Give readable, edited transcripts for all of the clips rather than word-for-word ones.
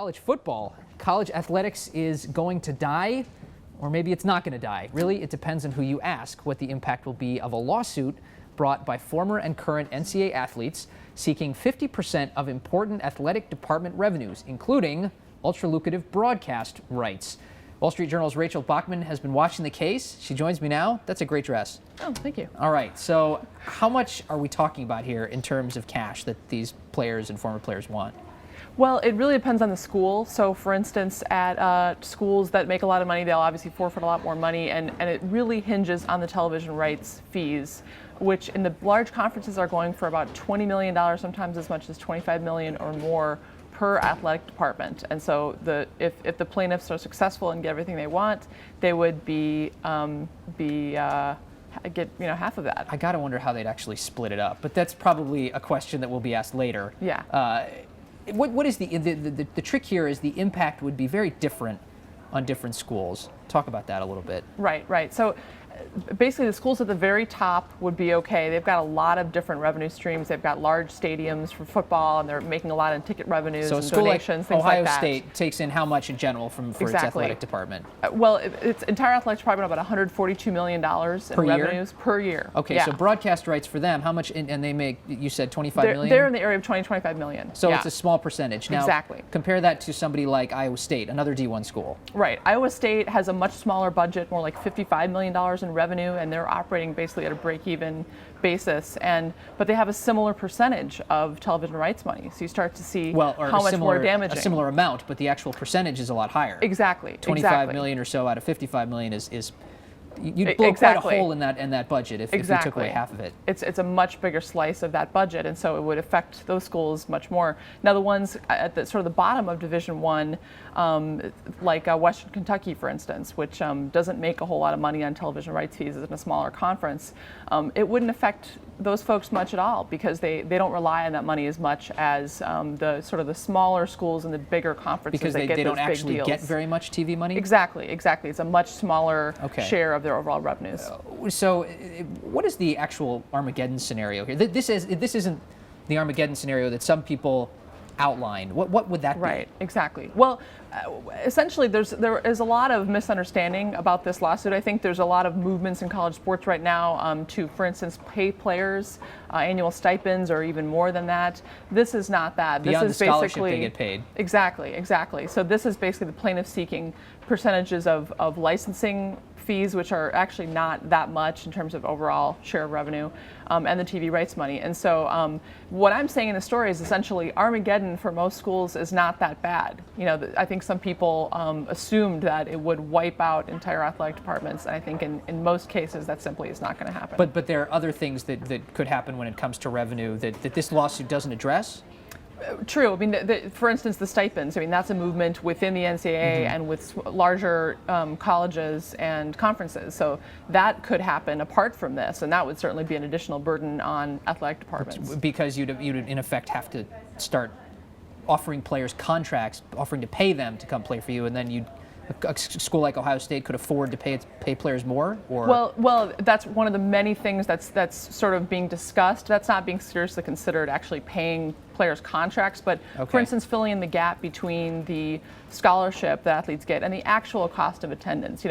college football. College athletics is going to die, or maybe it's not going to die. Really, it depends on who you ask what the impact will be of a lawsuit brought by former and current NCAA athletes seeking 50% of important athletic department revenues, including ultra-lucrative broadcast rights. Wall Street Journal's Rachel Bachman has been watching the case. She joins me now. That's a great dress. Oh, thank you. All right, so how much are we talking about here in terms of cash that these players and former players want? Well, it really depends on the school. So, for instance, at schools that make a lot of money, they'll obviously forfeit a lot more money, and it really hinges on the television rights fees, which in the large conferences are going for about $20 million, sometimes as much as $25 million or more per athletic department. And so if the plaintiffs are successful and get everything they want, they would get half of that. I gotta wonder how they'd actually split it up, but that's probably a question that will be asked later. Yeah. What is the trick here is the impact would be very different on different schools. Talk about that a little bit. Right. So basically the schools at the very top would be okay. They've got a lot of different revenue streams. They've got large stadiums for football, and they're making a lot in ticket revenues and donations, things Ohio like that. State takes in how much in general for its athletic department? Well, its entire athletic department about $142 million in revenues per year. Okay, yeah. So broadcast rights for them, how much, and they make, you said $25 million? They're in the area of $25 million. So yeah. It's a small percentage. Now, exactly. Compare that to somebody like Iowa State, another D1 school. Right. Iowa State has a much smaller budget, more like $55 million in revenue, and they're operating basically at a break-even basis, but they have a similar percentage of television rights money. So you start to see how much more damaging. A similar amount, but the actual percentage is a lot higher. Exactly. 25 million or so out of 55 million is you'd blow quite a hole in that budget if you took away half of it. It's a much bigger slice of that budget, and so it would affect those schools much more. Now the ones at the sort of the bottom of Division I, like Western Kentucky, for instance, which doesn't make a whole lot of money on television rights fees in a smaller conference, it wouldn't affect those folks much at all because they don't rely on that money as much as the sort of the smaller schools in the bigger conferences because that get they those don't big actually deals. get very much TV money? Exactly. It's a much smaller share of their overall revenues. So what is the actual Armageddon scenario here? This isn't the Armageddon scenario that some people outlined. What would that be? Right, exactly. Well, essentially there is a lot of misunderstanding about this lawsuit. I think there's a lot of movements in college sports right now to, for instance, pay players annual stipends or even more than that. This is not that. Beyond this the is scholarship basically they get paid. Exactly. So this is basically the plaintiff seeking percentages of licensing fees, which are actually not that much in terms of overall share of revenue, and the TV rights money. And so what I'm saying in the story is essentially Armageddon for most schools is not that bad. You know, I think some people assumed that it would wipe out entire athletic departments, and I think in most cases that simply is not going to happen. But there are other things that could happen when it comes to revenue that this lawsuit doesn't address? True. I mean, for instance, the stipends. I mean, that's a movement within the NCAA and with larger colleges and conferences. So that could happen apart from this, and that would certainly be an additional burden on athletic departments. Because you'd in effect have to start offering players contracts, offering to pay them to come play for you, and then a school like Ohio State could afford to pay players more? Or well, that's one of the many things that's sort of being discussed. That's not being seriously considered, actually paying players contracts, but for instance, filling in the gap between the scholarship that athletes get and the actual cost of attendance,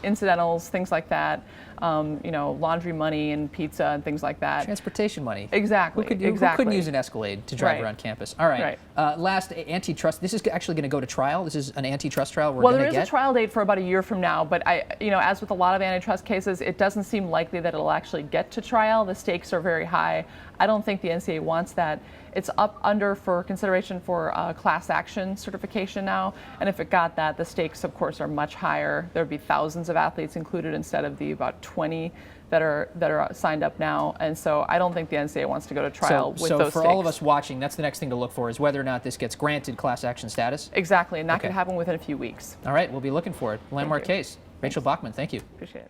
incidentals, things like that, laundry money and pizza and things like that. Transportation money. Exactly. Who couldn't use an Escalade to drive around campus? All right. Last, antitrust. This is actually going to go to trial. This is an antitrust trial we're going to get? Well, there is a trial date for about a year from now, but as with a lot of antitrust cases, it doesn't seem likely that it'll actually get to trial. The stakes are very high. I don't think the NCAA wants that. It's up under for consideration for class action certification now, and if it got that, the stakes, of course, are much higher. There would be thousands of athletes included instead of the about 20 that are signed up now, and so I don't think the NCAA wants to go to trial with those stakes. So for all of us watching, that's the next thing to look for is whether or not this gets granted class action status? Exactly, and that could happen within a few weeks. All right, we'll be looking for it. Landmark case. Rachel Bachman, thank you. Appreciate it.